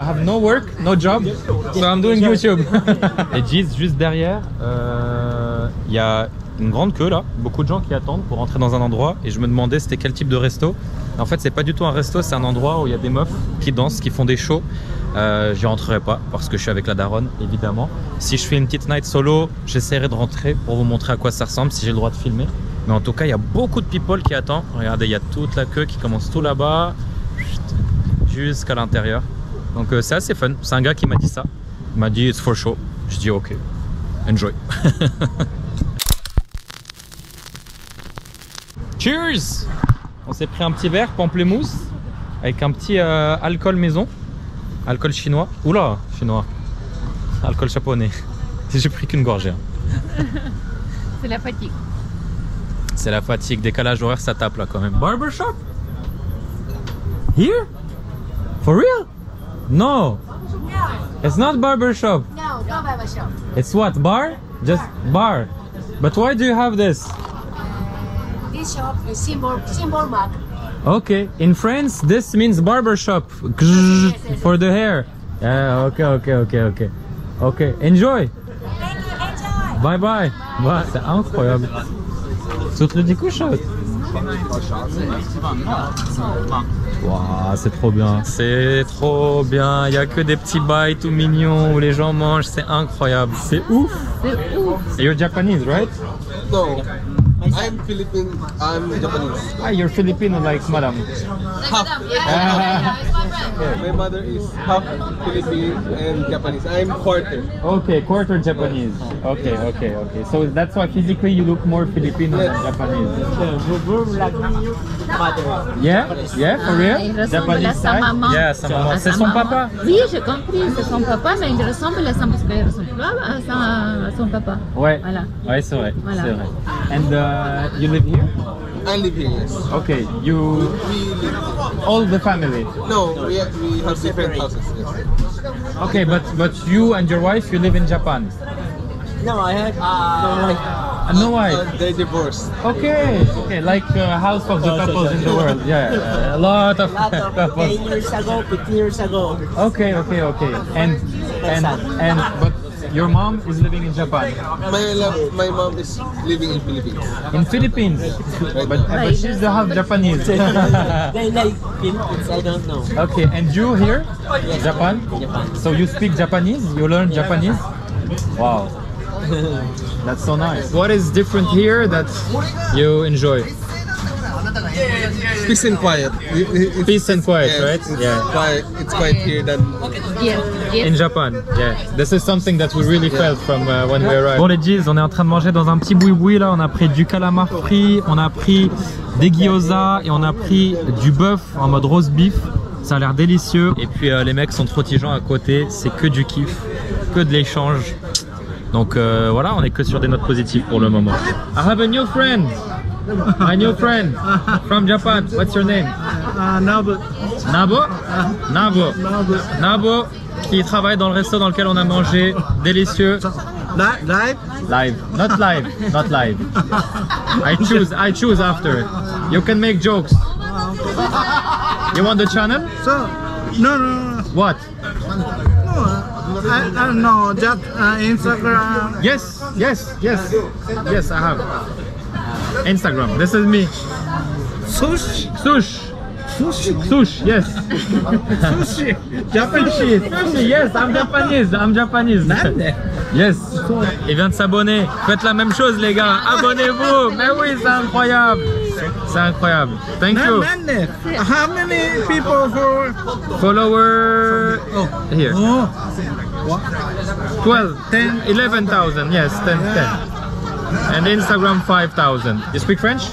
have no work, no job, so I'm doing YouTube. Et Giz, juste derrière, il y a une grande queue là, beaucoup de gens qui attendent pour rentrer dans un endroit et je me demandais c'était quel type de resto. En fait c'est pas du tout un resto, c'est un endroit où il y a des meufs qui dansent, qui font des shows. J'y rentrerai pas parce que je suis avec la daronne évidemment. Si je fais une petite night solo, j'essaierai de rentrer pour vous montrer à quoi ça ressemble si j'ai le droit de filmer. Mais en tout cas il y a beaucoup de people qui attendent. Regardez, il y a toute la queue qui commence tout là-bas jusqu'à l'intérieur. Donc c'est assez fun. C'est un gars qui m'a dit ça. Il m'a dit it's for show. Je dis ok, enjoy. Cheers! On s'est pris un petit verre pamplemousse avec un petit alcool maison, alcool chinois. Oula, chinois. Alcool japonais. J'ai pris qu'une gorgée. Hein. C'est la fatigue. C'est la fatigue, décalage horaire, ça tape là quand même. Barbershop? Here? For real? No. It's not barbershop. No, no barbershop. It's what? Bar? Just bar. But why do you have this? This shop is symbol mark. Okay. In France, this means barbershop. For the hair. Yeah, okay. Okay, enjoy. Thank you, enjoy. Bye bye. Bye. C'est incroyable. Saute le découchotte. Wow, c'est trop bien. C'est trop bien. Il n'y a que des petits bails tout mignons où les gens mangent. C'est incroyable. C'est ouf. C'est ouf. You're Japanese, right? No, I'm Philippine. I'm Japanese. Ah, you're Filipino like madam. My mother is half Philippine and Japanese. I'm quarter. Okay, quarter Japanese. Okay. So that's why physically you look more Filipino than Japanese. Yeah, for real? Il ressemble à sa maman. Yeah, sa maman. C'est son papa? Oui, j'ai compris, c'est son papa, mais il ressemble à son, parce qu'il ressemble pas à son papa. Ouais, Voilà. ouais, c'est vrai. Voilà. C'est vrai. And you live here? I live here, yes. Okay, you We live. all the family. No, we have different houses. Yes. Okay, but you and your wife, you live in Japan. No, I had no, like, No wife. They're divorced. Okay, like half of the couples in the world. Yeah, a lot of lot of couples. 10 years ago, 15 years ago. Okay. And but your mom is living in Japan. My mom is living in Philippines. In Philippines. But she's the half Japanese. They like Philippines, I don't know. Okay, and you here? Yes. Japan? Japan. So you speak Japanese? You learn Japanese? Wow. That's so nice. What is different here that you enjoy? Peace and quiet. Peace and quiet, yes, right? It's Yeah. quiet. It's quiet here than. In Japan, yeah. This is something that we really felt from when we arrived. Bon les G's, on est en train de manger dans un petit boui-boui là. On a pris du calamar frit, on a pris des gyoza et on a pris du bœuf en mode roast beef. Ça a l'air délicieux. Et puis les mecs sont trop tigeants à côté. C'est que du kiff, que de l'échange. Donc voilà, on est que sur des notes positives pour le moment. I have a new friend. My new friend from Japan. What's your name? Nabo. Nabo, qui travaille dans le resto dans lequel on a mangé. Délicieux. Live? Live. Not live. I choose after. You can make jokes. You want the channel? So, no. What? No, I don't know. Just Instagram. Yes, I have. Instagram. This is me. Sushi. Sushi, yes. Sushi. Japanese. Sushi, yes, I'm Japanese. Yes. Il vient de s'abonner. Faites la même chose, les gars. Abonnez-vous. Mais oui, c'est incroyable. Thank you. How many people Follower here. Oh. 12, 10, 11,000. Yes, 10. And Instagram 5,000. You speak French?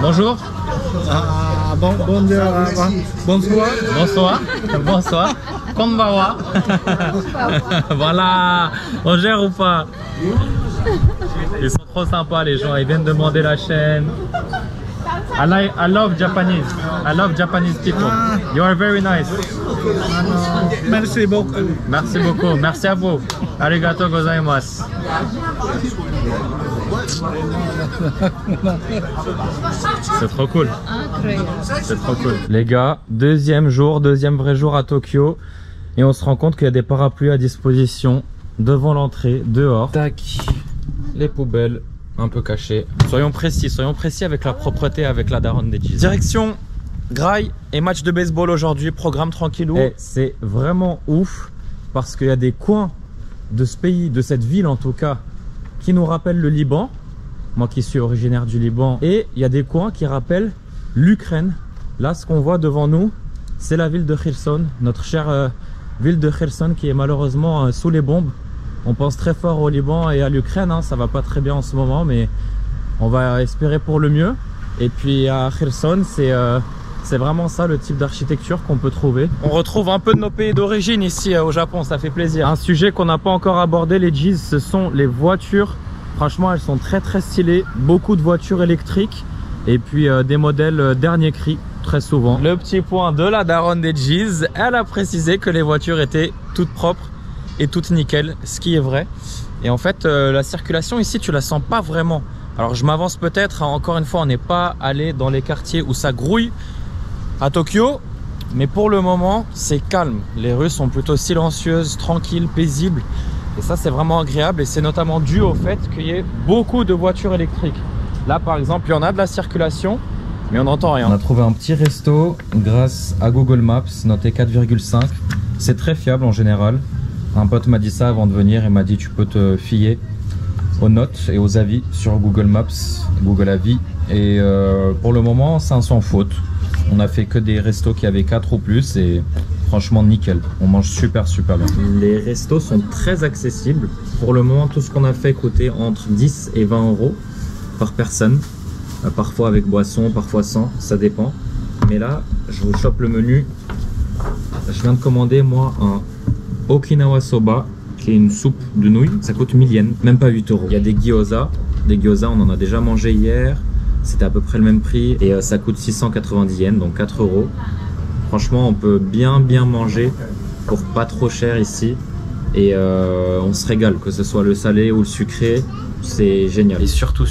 Bonjour. Bonsoir. Konbawa. Voilà. On gère ou pas? Ils sont trop sympas les gens. Ils viennent demander la chaîne. I love Japanese. I love Japanese people. You are very nice. Merci beaucoup. Merci beaucoup. Merci à vous. Arigato gozaimasu. C'est trop cool. Incroyable. C'est trop cool. Les gars, deuxième vrai jour à Tokyo. Et on se rend compte qu'il y a des parapluies à disposition devant l'entrée, dehors. Tac, les poubelles un peu cachées. Soyons précis avec la propreté, avec la daronne des Jeez. Direction Grail et match de baseball aujourd'hui, programme tranquillou. Et c'est vraiment ouf parce qu'il y a des coins de ce pays, de cette ville en tout cas, qui nous rappellent le Liban. Moi qui suis originaire du Liban. Et il y a des coins qui rappellent l'Ukraine. Là, ce qu'on voit devant nous, c'est la ville de Kherson, notre chère ville de Kherson qui est malheureusement sous les bombes. On pense très fort au Liban et à l'Ukraine, hein. Ça va pas très bien en ce moment, mais on va espérer pour le mieux. Et puis à Kherson, c'est vraiment ça le type d'architecture qu'on peut trouver. On retrouve un peu de nos pays d'origine ici au Japon, ça fait plaisir. Un sujet qu'on n'a pas encore abordé les Jeez, ce sont les voitures. Franchement, elles sont très stylées. Beaucoup de voitures électriques et puis des modèles dernier cri. Très souvent. Le petit point de la daronne des Jeez, elle a précisé que les voitures étaient toutes propres et toutes nickel, ce qui est vrai. Et en fait, la circulation ici, tu la sens pas vraiment. Alors je m'avance peut-être, hein, encore une fois, on n'est pas allé dans les quartiers où ça grouille à Tokyo, mais pour le moment, c'est calme. Les rues sont plutôt silencieuses, tranquilles, paisibles. Et ça, c'est vraiment agréable et c'est notamment dû au fait qu'il y ait beaucoup de voitures électriques. Là, par exemple, il y en a de la circulation, mais on n'entend rien. On a trouvé un petit resto grâce à Google Maps, noté 4,5. C'est très fiable en général. Un pote m'a dit ça avant de venir et m'a dit tu peux te fier aux notes et aux avis sur Google Maps, Google Avis. Et pour le moment, c'est un sans faute. On a fait que des restos qui avaient 4 ou plus et franchement nickel. On mange super bien. Les restos sont très accessibles. Pour le moment, tout ce qu'on a fait coûtait entre 10 et 20 euros par personne. Parfois avec boisson, parfois sans, ça dépend. Mais là, je vous chope le menu. Je viens de commander moi un Okinawa Soba, qui est une soupe de nouilles. Ça coûte 1000 yens, même pas 8 euros. Il y a des gyoza. Des gyoza, on en a déjà mangé hier. C'était à peu près le même prix. Et ça coûte 690 yens, donc 4 euros. Franchement, on peut bien manger pour pas trop cher ici. Et on se régale, que ce soit le salé ou le sucré. C'est génial. Et surtout,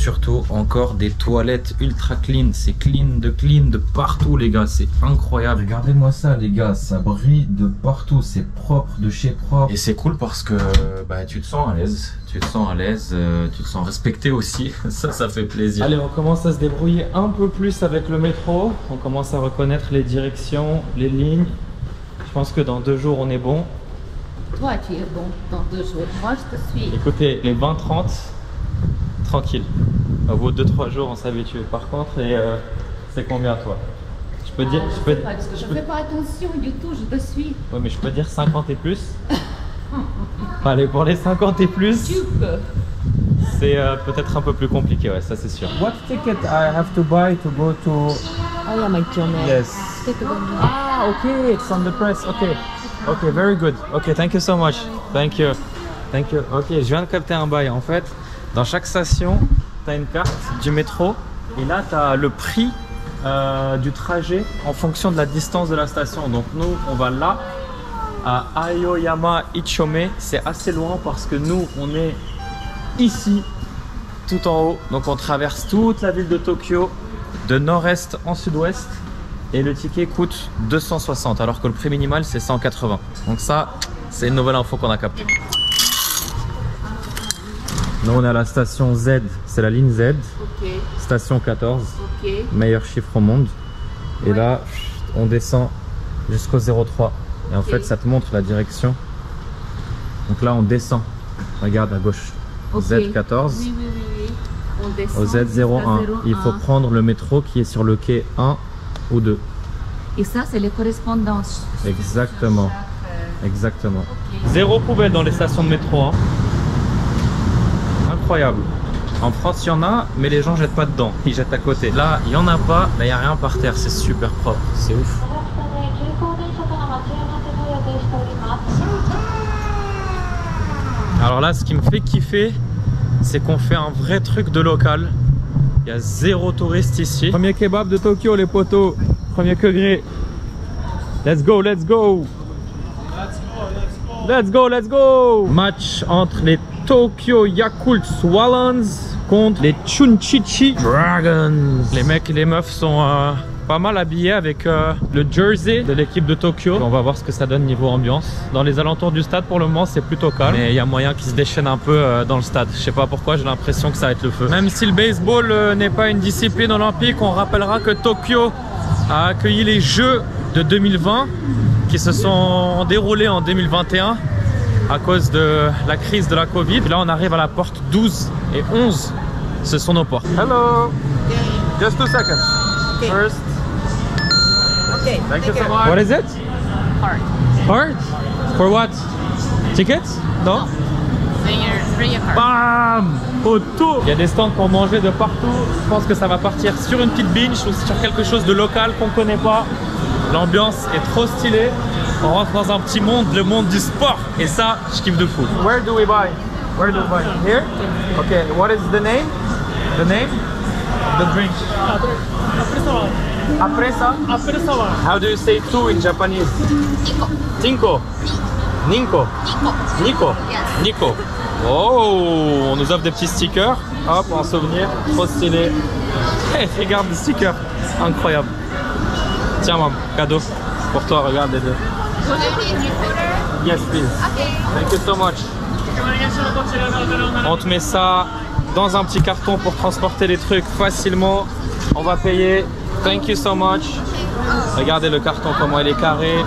encore des toilettes ultra clean. C'est clean de partout, les gars. C'est incroyable. Regardez-moi ça, les gars. Ça brille de partout. C'est propre, de chez propre. Et c'est cool parce que bah, tu te sens à l'aise. Tu te sens respecté aussi. Ça fait plaisir. Allez, on commence à se débrouiller un peu plus avec le métro. On commence à reconnaître les directions, les lignes. Je pense que dans 2 jours, on est bon. Toi, tu es bon dans 2 jours. Moi, je te suis. Écoutez, les 20-30, tranquille. Au bout de 2-3 jours, on s'habitue. Par contre, c'est combien toi? Je peux dire. Je sais pas, parce que je fais pas attention du tout, je te suis. Ouais, mais je peux dire 50 et plus. Allez, pour les 50 et plus, Tu peux. c'est peut-être un peu plus compliqué, ouais, ça c'est sûr. What ticket I have to buy to go to? I am a journal. Yes. Ah, okay, it's on the press. Okay. Okay, very good. Okay, thank you so much. Thank you. Ok, je viens de capter un bail. En fait, dans chaque station, tu as une carte du métro et là, tu as le prix du trajet en fonction de la distance de la station. Donc nous, on va là, à Aoyama Ichome. C'est assez loin parce que nous, on est ici, tout en haut. Donc on traverse toute la ville de Tokyo, de nord-est en sud-ouest. Et le ticket coûte 260 alors que le prix minimal c'est 180. Donc ça, c'est une nouvelle info qu'on a captée. Là on est à la station Z, c'est la ligne Z. Ok. Station 14, Ok. meilleur chiffre au monde. Et là, on descend jusqu'au 03. Et en fait, ça te montre la direction. Donc là, on descend. Regarde à gauche. Ok. Z14. Oui. On descend Au Z01. Il faut prendre le métro qui est sur le quai 1 ou 2. Et ça, c'est les correspondances. Exactement. Exactement. Ok. Zéro poubelle dans les stations de métro. Hein. Incroyable. En France, il y en a, mais les gens jettent pas dedans. Ils jettent à côté. Là, il y en a pas, mais il n'y a rien par terre. C'est super propre. C'est ouf. Alors là, ce qui me fait kiffer, c'est qu'on fait un vrai truc de local. Il y a 0 touriste ici. Premier kebab de Tokyo, les potos. Premier degré. Let's go, let's go. Let's go. Match entre les Tokyo Yakult Swallows contre les Chunchichi Dragons. Les mecs et les meufs sont pas mal habillés avec le jersey de l'équipe de Tokyo. On va voir ce que ça donne niveau ambiance. Dans les alentours du stade pour le moment c'est plutôt calme, mais il y a moyen qu'ils se déchaînent un peu dans le stade. Je sais pas pourquoi, j'ai l'impression que ça va être le feu. Même si le baseball n'est pas une discipline olympique, on rappellera que Tokyo a accueilli les Jeux de 2020 qui se sont déroulés en 2021 à cause de la crise de la Covid. Et là on arrive à la porte 12 et 11, ce sont nos portes. Hello, just 2 seconds. Okay. First. Okay. Thank you so much. What is it? Heart. Heart? For what? Tickets? Non? Free your heart. Bam! Autour! Il y a des stands pour manger de partout. Je pense que ça va partir sur une petite binge ou sur quelque chose de local qu'on connaît pas. L'ambiance est trop stylée. On rentre dans un petit monde, le monde du sport. Et ça, je kiffe de fou. Where do we buy? Where do we buy? Here? Okay, what is the name? The name? The drink? Apresa? Apresa. How do you say two in Japanese? Tinko. Ninko. Nico. Nico. Oh, on nous offre des petits stickers. Hop, en souvenir. Trop stylé. Hey, regarde les stickers. Incroyable. Tiens, maman, cadeau. Pour toi, regarde les deux. Yes, please. Thank you so much. On te met ça dans un petit carton pour transporter les trucs facilement. On va payer. Thank you so much. Regardez le carton, comment il est carré.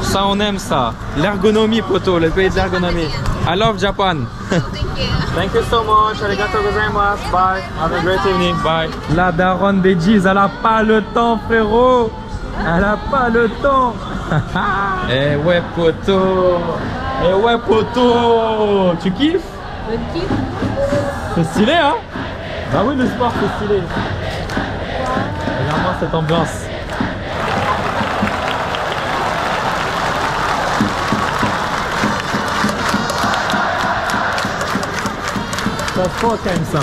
Ça, on aime ça. L'ergonomie, poto, le pays de l'ergonomie. I love Japan. Thank you so much. Arigatou gozaimasu. Bye. Have a great evening. Bye. La daronne des G's, elle a pas le temps, frérot. Elle a pas le temps. Eh ouais, poto. Eh ouais, poto. Tu kiffes? Je kiffe. C'est stylé, hein? Bah oui, le sport, c'est stylé. Regarde-moi cette ambiance. Ça se voit quand même ça.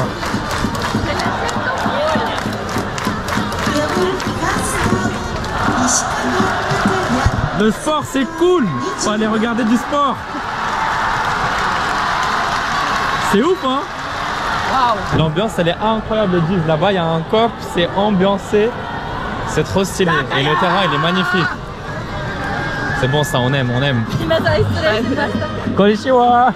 Le sport c'est cool. Faut aller regarder du sport. C'est ouf hein. Wow. L'ambiance elle est incroyable, ils disent. Là-bas il y a un cop, c'est ambiancé. C'est trop stylé. Et le terrain il est magnifique. C'est bon ça, on aime, on aime. Konnichiwa.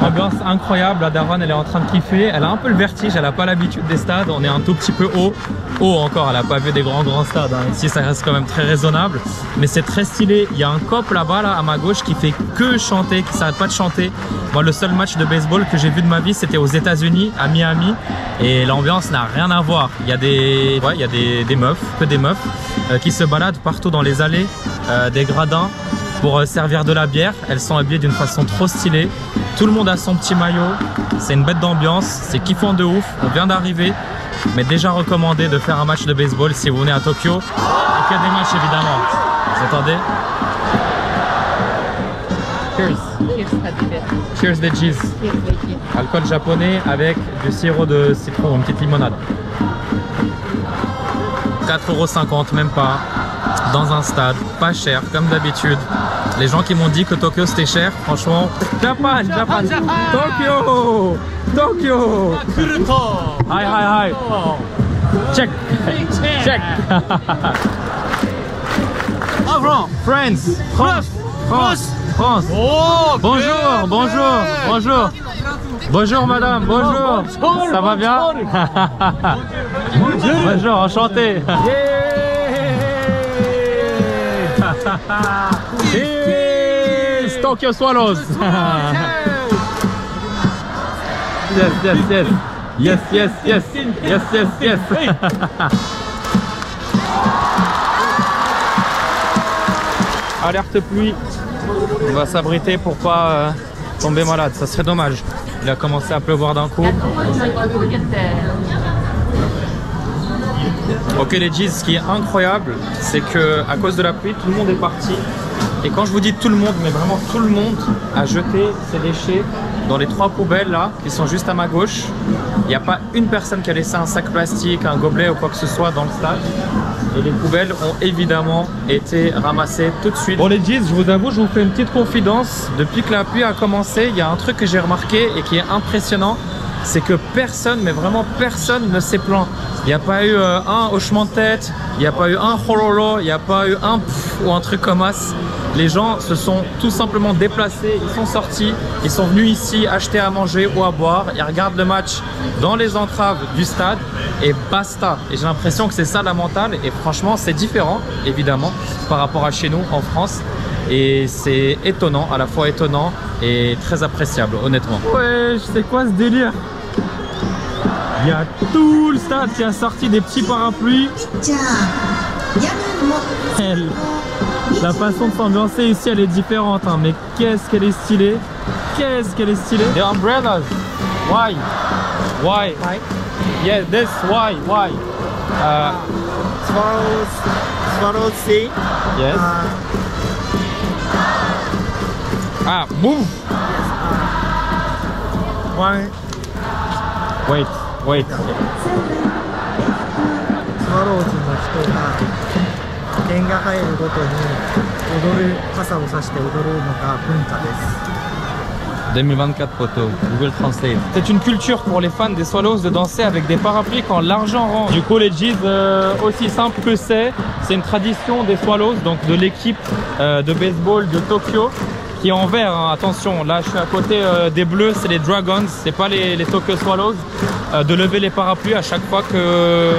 Ambiance incroyable, la daronne elle est en train de kiffer. Elle a un peu le vertige, elle a pas l'habitude des stades. On est un tout petit peu haut. Haut encore, elle a pas vu des grands stades. Hein. Ici ça reste quand même très raisonnable. Mais c'est très stylé. Il y a un cop là-bas, là, à ma gauche, qui fait que chanter, qui s'arrête pas de chanter. Moi le seul match de baseball que j'ai vu de ma vie c'était aux États-Unis, à Miami. Et l'ambiance n'a rien à voir. Il y a des meufs, que des meufs, qui se baladent partout dans les allées des gradins pour servir de la bière. Elles sont habillées d'une façon trop stylée. Tout le monde a son petit maillot. C'est une bête d'ambiance. C'est kiffant de ouf. On vient d'arriver. Mais déjà recommandé de faire un match de baseball si vous venez à Tokyo. Et qu'il y a des matchs évidemment. Vous entendez? Cheers. Cheers des cheese. Alcool japonais avec du sirop de citron, une petite limonade. 4,50 €, même pas. Dans un stade, pas cher, comme d'habitude. Les gens qui m'ont dit que Tokyo c'était cher, franchement, Japan, Tokyo, Tokyo. Hi, hi, hi. Check, check. France. Oh, Bonjour, bonjour, bonjour. Bonjour madame, bonjour. Ça va bien? Bonjour, enchanté. Yes, Tokyo Swallows. Yes. Alerte pluie. On va s'abriter pour pas tomber malade, ça serait dommage. Il a commencé à pleuvoir d'un coup. Ok les G's, ce qui est incroyable, c'est que à cause de la pluie, tout le monde est parti. Et quand je vous dis tout le monde, mais vraiment tout le monde a jeté ses déchets dans les 3 poubelles là, qui sont juste à ma gauche. Il n'y a pas une personne qui a laissé un sac plastique, un gobelet ou quoi que ce soit dans le stade. et les poubelles ont évidemment été ramassées tout de suite. Bon les G's, je vous avoue, je vous fais une petite confidence. Depuis que la pluie a commencé, il y a un truc que j'ai remarqué et qui est impressionnant, c'est que personne, mais vraiment personne ne s'est plaint. Il n'y a pas eu un hochement de tête, il n'y a pas eu un hololo, il n'y a pas eu un pff ou un truc comme as. Les gens se sont tout simplement déplacés, ils sont sortis, ils sont venus ici acheter à manger ou à boire, ils regardent le match dans les entraves du stade et basta. Et j'ai l'impression que c'est ça la mentale et franchement c'est différent évidemment par rapport à chez nous en France et c'est étonnant, à la fois étonnant et très appréciable honnêtement. Ouais, je sais quoi ce délire? Il y a tout le stade qui a sorti des petits parapluies. La façon de s'ambiancer ici elle est différente hein, mais qu'est-ce qu'elle est stylée, qu'est-ce qu'elle est stylée. The umbrellas, why? Why? Yeah, this, why? Swallows sea. Yes. Ah, boom. One. Wait. スワローズの人が点が入るごとに踊る傘を差して踊るのが文化です。 2024 poteau, Google Translate. C'est une culture pour les fans des Swallows de danser avec des parapluies quand l'argent rentre. Du coup les G's, aussi simple que c'est une tradition des Swallows, donc de l'équipe de baseball de Tokyo, qui est en vert, hein. Attention, là je suis à côté des bleus, c'est les Dragons, c'est pas les Tokyo Swallows, de lever les parapluies à chaque fois que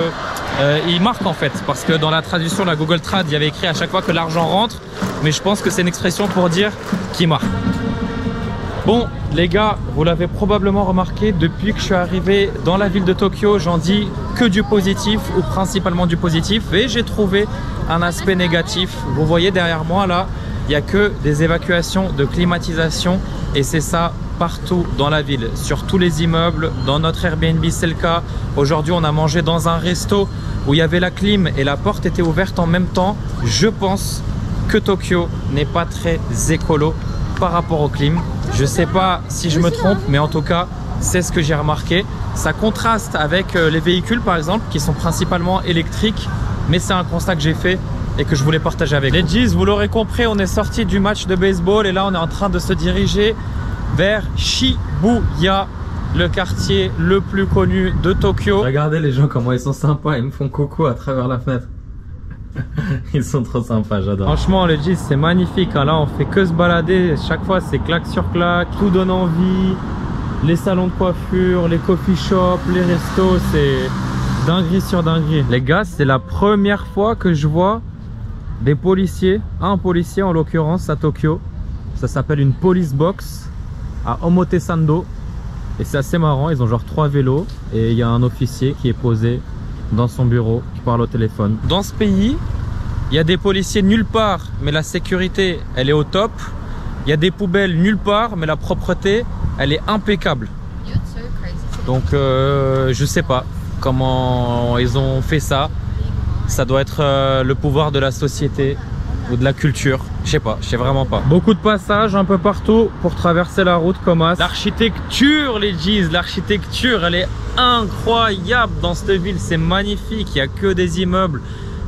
ils marquent en fait, parce que dans la traduction, la Google Trad, il y avait écrit à chaque fois que l'argent rentre, mais je pense que c'est une expression pour dire qui marque. Bon les gars, vous l'avez probablement remarqué, depuis que je suis arrivé dans la ville de Tokyo, j'en dis que du positif ou principalement du positif et j'ai trouvé un aspect négatif. Vous voyez derrière moi là, il n'y a que des évacuations de climatisation et c'est ça partout dans la ville, sur tous les immeubles. Dans notre Airbnb c'est le cas. Aujourd'hui on a mangé dans un resto où il y avait la clim et la porte était ouverte en même temps. Je pense que Tokyo n'est pas très écolo par rapport aux clim. Je sais pas si je me trompe, mais en tout cas c'est ce que j'ai remarqué. Ça contraste avec les véhicules par exemple qui sont principalement électriques, mais c'est un constat que j'ai fait et que je voulais partager avec vous. Les G's, vous l'aurez compris, on est sorti du match de baseball et là on est en train de se diriger vers Shibuya, le quartier le plus connu de Tokyo. Regardez les gens comment ils sont sympas, ils me font coucou à travers la fenêtre. Ils sont trop sympas, j'adore. Franchement les G's c'est magnifique hein. Là on fait que se balader, chaque fois c'est claque sur claque, tout donne envie. Les salons de coiffure, les coffee shops, les restos, c'est dinguerie sur dinguerie. Les gars, c'est la première fois que je vois des policiers, un policier en l'occurrence à Tokyo. Ça s'appelle une police box à Omotesando et c'est assez marrant, ils ont genre 3 vélos et il y a un officier qui est posé dans son bureau qui parle au téléphone. Dans ce pays, il y a des policiers nulle part mais la sécurité elle est au top. Il y a des poubelles nulle part mais la propreté elle est impeccable. Donc je sais pas comment ils ont fait ça. Ça doit être le pouvoir de la société ou de la culture. Je sais vraiment pas. Beaucoup de passages un peu partout pour traverser la route comme as. L'architecture les G's, l'architecture elle est incroyable dans cette ville, c'est magnifique. Il n'y a que des immeubles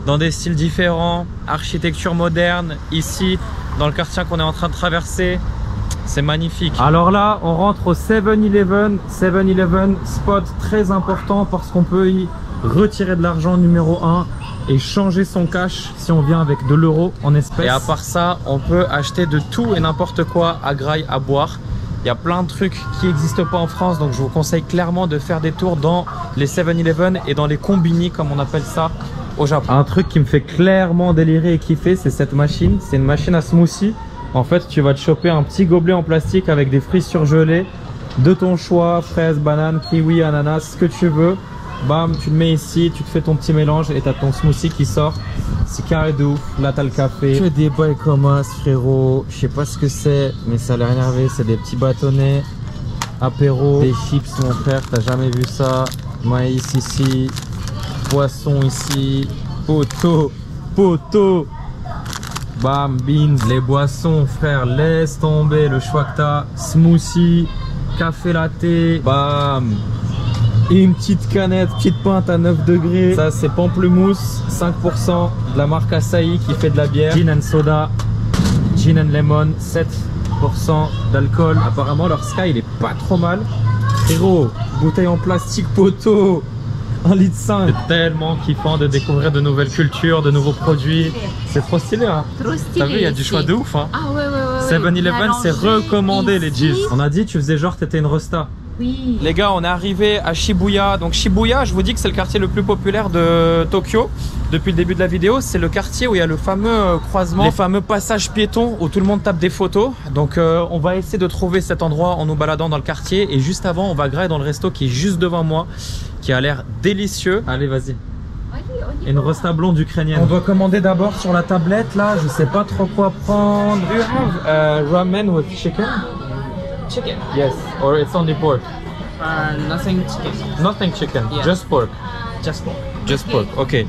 dans des styles différents, architecture moderne. Ici dans le quartier qu'on est en train de traverser, c'est magnifique. Alors là on rentre au 7-Eleven. 7-Eleven, spot très important parce qu'on peut y retirer de l'argent numéro 1 et changer son cash si on vient avec de l'euro en espèces. Et à part ça on peut acheter de tout et n'importe quoi à graille à boire. Il y a plein de trucs qui n'existent pas en France, donc je vous conseille clairement de faire des tours dans les 7-Eleven et dans les combini comme on appelle ça au Japon. Un truc qui me fait clairement délirer et kiffer, c'est cette machine. C'est une machine à smoothie. En fait tu vas te choper un petit gobelet en plastique avec des fruits surgelés de ton choix, fraises, bananes, kiwi, ananas, ce que tu veux. Bam, tu le mets ici, tu te fais ton petit mélange et t'as ton smoothie qui sort. C'est carré de ouf. Là t'as le café. Que des bols comme as, frérot. Je sais pas ce que c'est, mais ça a l'air énervé. C'est des petits bâtonnets, apéro, des chips mon frère, t'as jamais vu ça. Maïs ici, poisson ici, poteau, poteau. Bam, beans, les boissons frère, laisse tomber le choix que t'as. Smoothie, café latte, bam. Et une petite canette, petite pinte à 9 degrés. Ça c'est pamplemousse, 5% de la marque Asahi qui fait de la bière. Gin and soda, gin and lemon, 7% d'alcool. Apparemment leur Sky il est pas trop mal. Frérot, bouteille en plastique poteau, 1,5 litre. C'est tellement kiffant de découvrir de nouvelles cultures, de nouveaux produits. C'est trop stylé hein. Trop stylé. T'as vu, il y a du choix de ouf hein. Ah ouais, ouais, ouais. 7-Eleven c'est recommandé les G's. On a dit tu faisais genre t'étais une resta. Oui. Les gars, on est arrivé à Shibuya. Donc Shibuya, je vous dis que c'est le quartier le plus populaire de Tokyo. Depuis le début de la vidéo, c'est le quartier où il y a le fameux croisement, les fameux passages piétons où tout le monde tape des photos. Donc on va essayer de trouver cet endroit en nous baladant dans le quartier. Et juste avant, on va grailler dans le resto qui est juste devant moi, qui a l'air délicieux. Allez, vas-y. Une resta blonde ukrainienne. On doit commander d'abord sur la tablette là. Je sais pas trop quoi prendre. Do you have ramen with chicken? Chicken. Yes, or it's only pork. Nothing chicken. Nothing chicken, Yeah. just pork. Just pork. Just pork, okay.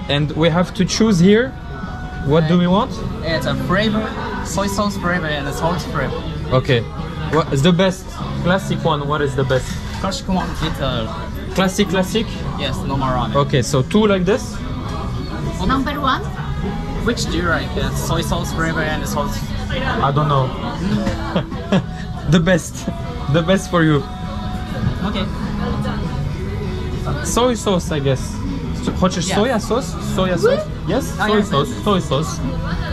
And we have to choose here. What do we want? It's a flavor, soy sauce flavor and a salt flavor. Okay. What is the best? Classic one, what is the best? Classic one, it's Classic. yes, normal ramen. Okay, so two like this? Number one. Which do you like? Soy sauce flavor and salt. I don't know. The best. The best for you. Okay. Soy sauce, I guess. Хочешь Yeah. soya sauce? Soya sauce? Yes, Ah, soy yes. sauce. Soy sauce.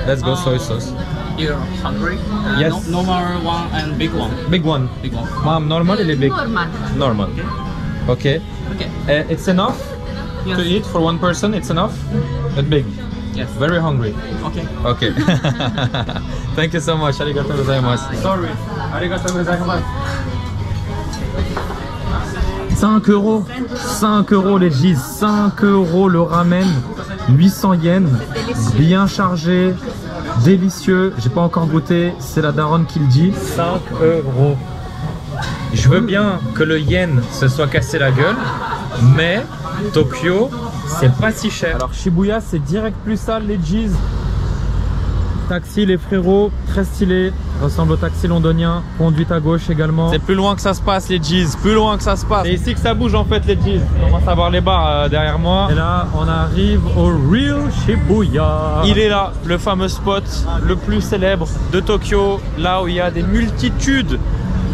Let's go soy sauce. You're hungry? Yes. Normal one and big one. Big one. Big one. Mom, normal или big? Normal. Normal. Okay. Okay. It's enough Yes. to eat for one person. It's enough. But big. Yes. Very hungry. Okay. Okay. Thank you so much. Arigatou gozaimasu. Sorry. Arigatou gozaimasu. 5 euros. 5 euros les G's. 5 euros le ramen. 800 yens. Bien chargé. Délicieux. J'ai pas encore goûté. C'est la daronne qui le dit. 5 euros. Je veux bien que le yen se soit cassé la gueule, mais Tokyo, c'est pas si cher. Alors Shibuya, c'est direct plus sale les G's. Taxi les frérots, très stylé, ressemble au taxi londonien, conduite à gauche également. C'est plus loin que ça se passe les G's, plus loin que ça se passe. C'est ici que ça bouge en fait les G's. On commence à voir les bars derrière moi. Et là, on arrive au Real Shibuya. Il est là, le fameux spot le plus célèbre de Tokyo, là où il y a des multitudes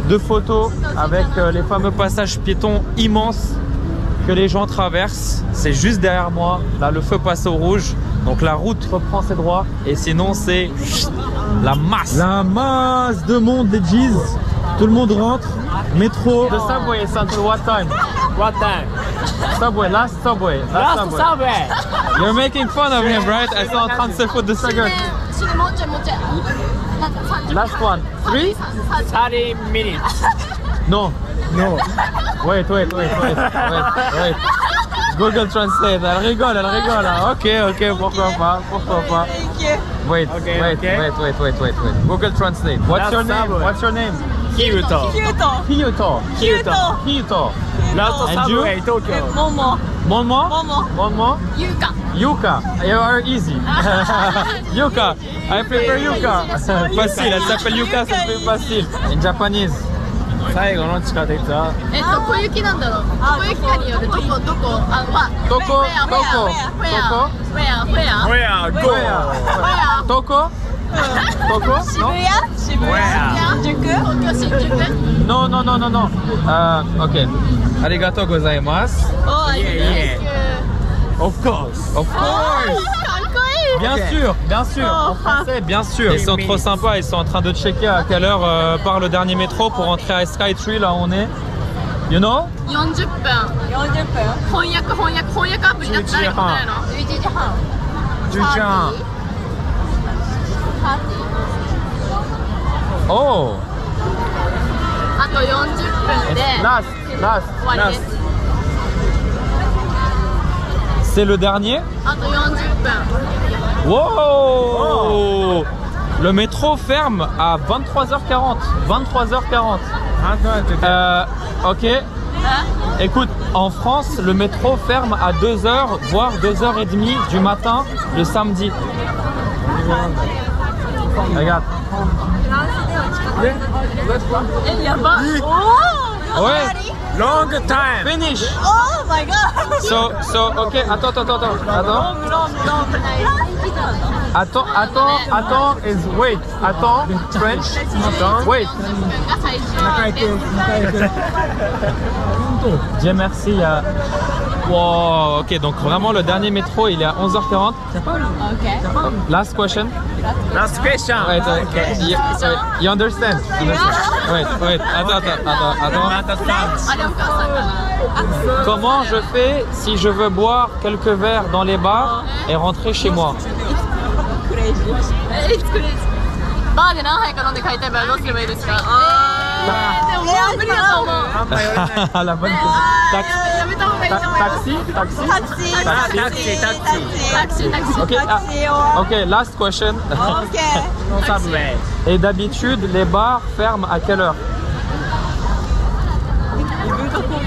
de photos avec les fameux passages piétons immenses que les gens traversent. C'est juste derrière moi, là le feu passe au rouge, donc la route reprend ses droits et sinon c'est la masse. La masse de monde des G's. Tout le monde rentre, métro. The subway is until what time? What time? Subway, last subway. Last subway. You're making fun of him, right? I saw en train de se foutre de sa gueule. Last one. 3? 30 minutes. No. No. Wait. Google Translate. Elle rigole. Ok, pourquoi pas. Wait. Google Translate. What's your name? Kyuto. Last And you? subway, Tokyo. Momo? Yuka. You are easy. Yuka. I prefer Yuka. Facile, elle s'appelle Yuka, c'est plus facile. In Japanese. 最後の地下鉄は小雪なんだろう。小雪かによるどこあどこ Where go? Toko? No? No. Okay. Arigatou gozaimasu. Of course. Bien sûr, en français, bien sûr. Ils sont trop sympas, ils sont en train de checker à quelle heure part le dernier métro pour rentrer à Skytree, là où on est. You know? 40分。翻訳アプリだったらいいことやろ。11時半。 Oh! あと40分で Last. 終わりです。 C'est le dernier? あと40分。 Wow! Le métro ferme à 23h40. 23h40. Ok. Écoute, en France, le métro ferme à 2h, voire 2h30 du matin le samedi. Regarde. やば。Ouais. Long time. Finish. Oh my god. So, ok, attends. Attends is wait. Attends, French. Wait. Dieu merci. Wow, ok, donc vraiment le dernier métro il est à 11h40. Okay. Last question. Last question. Wait, you understand? Wait, attends. Comment je fais si je veux boire quelques verres dans les bars et rentrer chez moi? It's crazy. バーで何杯か飲んで帰りたい場合どうすればいいですか？でももう無理だと思う。 La bonne taxi. Ok, last question. Subway. Et d'habitude, les bars ferment à quelle heure?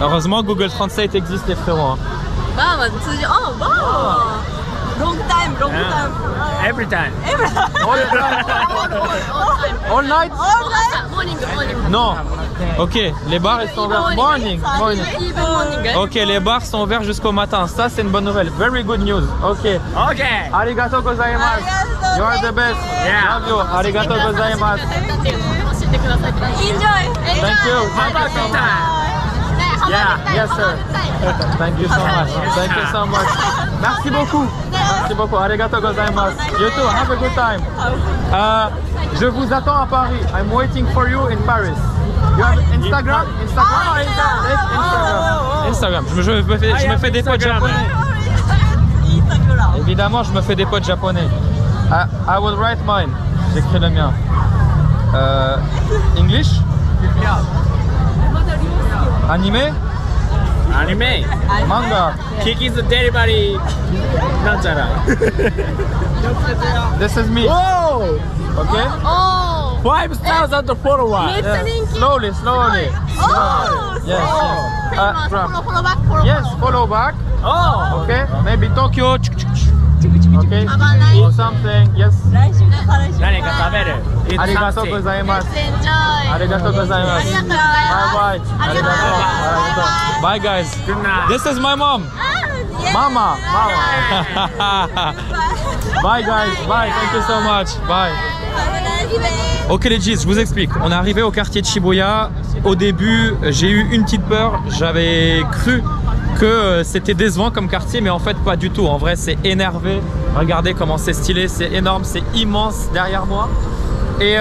Heureusement, Google Translate existe, les frérots. Hein. バーは通常、あ、バーはロングタイム。Every time. All night? Non. Ok, les bars ils sont ouverts. Morning. Ok, les bars sont ouverts jusqu'au matin. Ça, c'est une bonne nouvelle. Very good news. Ok. Okay. Arigato gozaimasu. You are the best. Yeah. Love you. Arigato gozaimasu. Enjoy. Thank you. How about your time? Yeah, yes sir. Thank you so much. Thank you so much. Merci beaucoup. Merci beaucoup. Arigato gozaimasu. You too. Have a good time. Je vous attends à Paris. I'm waiting for you in Paris. You have Instagram? Instagram. Je me fais des potes japonais. Évidemment, je me fais des potes japonais. I will write mine. J'écris le mien. English? Anime? Anime. Manga? Kiki's delivery. Nanchara. This is me. Whoa! Okay? Oh. 5,000 followers. Yes. Slowly. Oh. Yes. Follow back. Yes, follow back. Oh! Okay? Maybe Tokyo. Okay? Bye. Or something. Yes. 何か食べる？ Arigato gozaimasu. Enjoy. Arigato gozaimasu. Bye. Bye guys. Good night. This is my mom. Mama. Bye guys. Bye. Thank you so much. Bye. Ok les G's, je vous explique. On est arrivé au quartier de Shibuya. Au début, j'ai eu une petite peur. J'avais cru que c'était décevant comme quartier, mais en fait pas du tout. En vrai, c'est énervé. Regardez comment c'est stylé, c'est énorme, c'est immense derrière moi. Et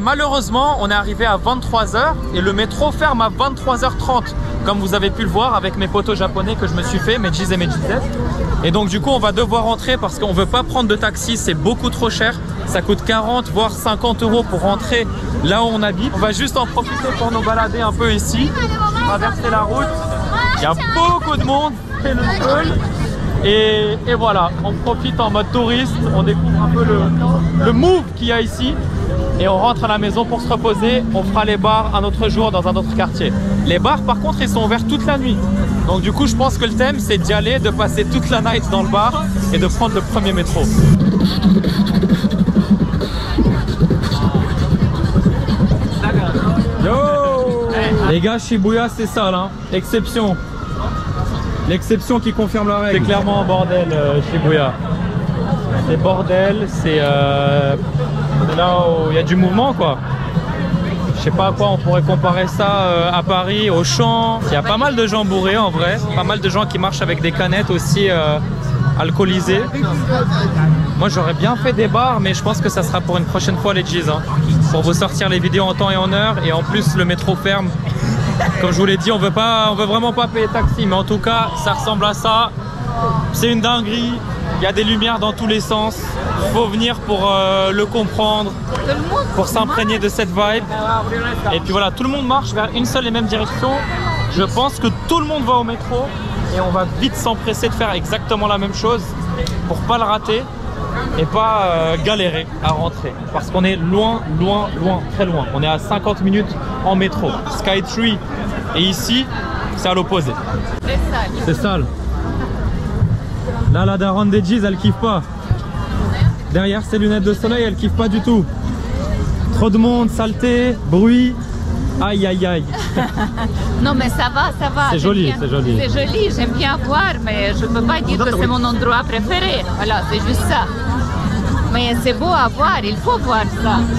malheureusement, on est arrivé à 23h et le métro ferme à 23h30. Comme vous avez pu le voir avec mes potos japonais que je me suis fait, mes G's et mes G's. Et donc du coup, on va devoir rentrer parce qu'on veut pas prendre de taxi, c'est beaucoup trop cher. Ça coûte 40 voire 50 € pour rentrer là où on habite. On va juste en profiter pour nous balader un peu ici, traverser la route. Il y a beaucoup de monde, c'est le seul. Et voilà, on profite en mode touriste, on découvre un peu le move qu'il y a ici. Et on rentre à la maison pour se reposer. On fera les bars un autre jour dans un autre quartier. Les bars par contre ils sont ouverts toute la nuit. Donc du coup je pense que le thème c'est d'y aller, de passer toute la night dans le bar et de prendre le premier métro. Yo les gars, Shibuya c'est ça là, exception. L'exception qui confirme la règle. C'est clairement un bordel Shibuya. C'est bordel, c'est là où il y a du mouvement quoi. Je sais pas à quoi on pourrait comparer ça à Paris, au champ. Il y a pas mal de gens bourrés en vrai, pas mal de gens qui marchent avec des canettes aussi alcoolisées. Moi j'aurais bien fait des bars, mais je pense que ça sera pour une prochaine fois les G's hein, pour vous sortir les vidéos en temps et en heure. Et en plus le métro ferme. Comme je vous l'ai dit, on veut vraiment pas payer taxi, mais en tout cas ça ressemble à ça. C'est une dinguerie. Il y a des lumières dans tous les sens. Il faut venir pour le comprendre, pour s'imprégner de cette vibe. Et puis voilà, tout le monde marche vers une seule et même direction. Je pense que tout le monde va au métro et on va vite s'empresser de faire exactement la même chose pour pas le rater et pas galérer à rentrer. Parce qu'on est loin, très loin. On est à 50 minutes en métro. Skytree. Et ici, c'est à l'opposé. C'est sale. Là, la daronne des G's, elle kiffe pas. Derrière ses lunettes de soleil, elle kiffe pas du tout. Trop de monde, saleté, bruit. Aïe, aïe, aïe. Non, mais ça va, ça va. C'est j'aime joli, bien. c'est joli. C'est joli, j'aime bien voir, mais je peux pas dire que c'est mon endroit préféré. Voilà, c'est juste ça. Mais c'est beau à voir, il faut voir ça.